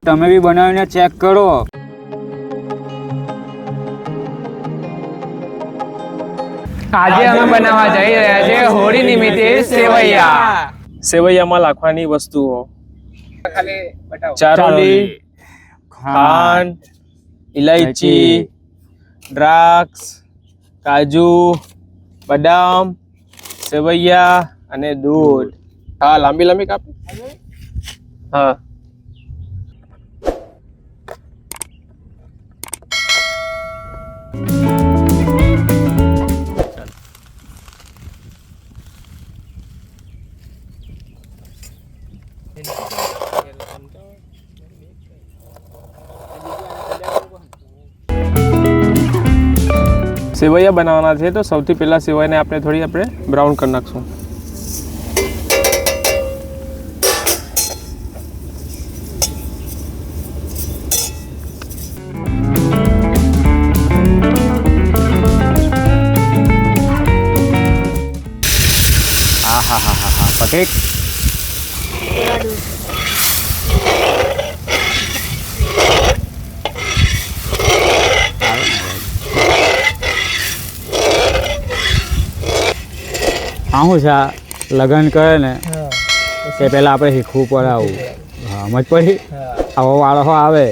તમે બી બનાવીને ચેક કરો. આજે અમે બનાવવા જઈ રહ્યા છે હોળી નિમિત્તે સેવૈયા. સેવૈયામાં નાખવાની વસ્તુઓ: ચારોલી, ખાંડ, ઇલાયચી, દ્રાક્ષ, કાજુ, બદામ, સેવૈયા અને દૂધ. હા, લાંબી લાંબી કાપી. હા, સેવૈયા બનાવવાના છે તો સૌથી પહેલા સેવૈયાને આપણે બ્રાઉન કરી નાખશું. હા પટેક. શું છે લગ્ન કરે ને તે પહેલાં આપણે શીખવું પડે આવું. હા, સમજ પડી. આવો વાળો આવે.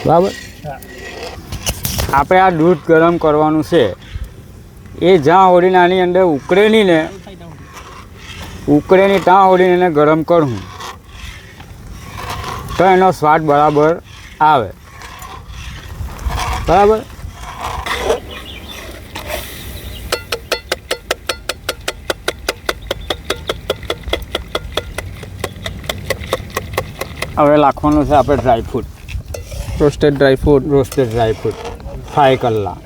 બરાબર. આપણે આ દૂધ ગરમ કરવાનું છે. એ જ્યાં ઓળીને આની અંદર ઉકળે નહીં ને, ઉકળે નહીં ત્યાં ઓળીને એને ગરમ કરું તો એનો સ્વાદ બરાબર આવે. બરાબર. હવે નાખવાનું છે આપણે ડ્રાયફ્રૂટ. Roasted dry fruit. 5 કલાક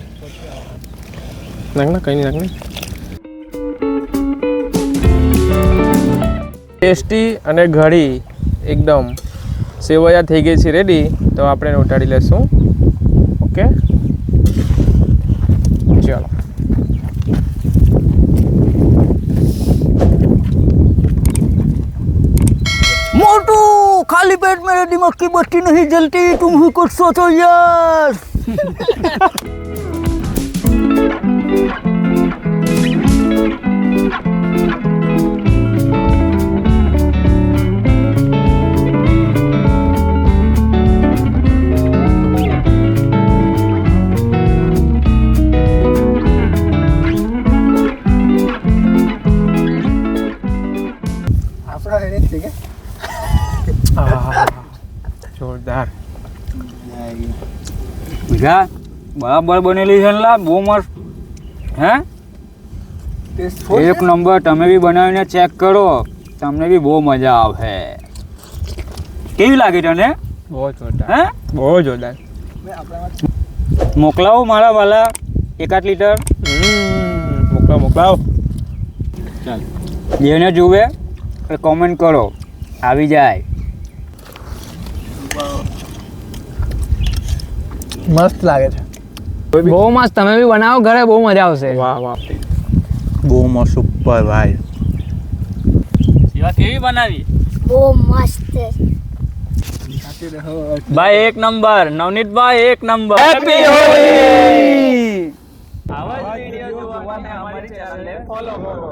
નાખના, કંઈ નહીં નાખને. ટેસ્ટી અને ઘડી એકદમ સેવૈયા થઈ ગઈ છે રેડી. તો આપણે એને ઉતારી લેશું. ઓકે, ચાલો. मोटू खाली पेट में दिमाग की बत्ती नहीं जलती, तुम ही कुछ सोचो यार. જોરદાર. બીજા બરાબર બનેલી છે ને લા, બહુ મસ્ત. હે, એક નંબર. તમે બી બનાવીને ચેક કરો, તમને બી બહુ મજા આવશે. કેવી લાગી તને? બહુ જોરદાર. હે, બહુ જોરદાર. મોકલાવો મારા વાલા 1-8 લીટર. મોકલાવો. ચાલ, જેને જુએ એ કોમેન્ટ કરો, આવી જાય. મસ્ત લાગે છે. બહુ મસ્ત. તમે બી બનાવો ઘરે, બહુ મજા આવશે. વાહ વાહ, બહુ મસ્ત, સુપર ભાઈ. સેવા કેવી બનાવી? બહુ મસ્ત. ભાઈ 1 number. Navnitbhai 1 number. Happy Holi. આવા જ વિડિયો જોવા માટે અમારી ચેનલને ફોલો કરો.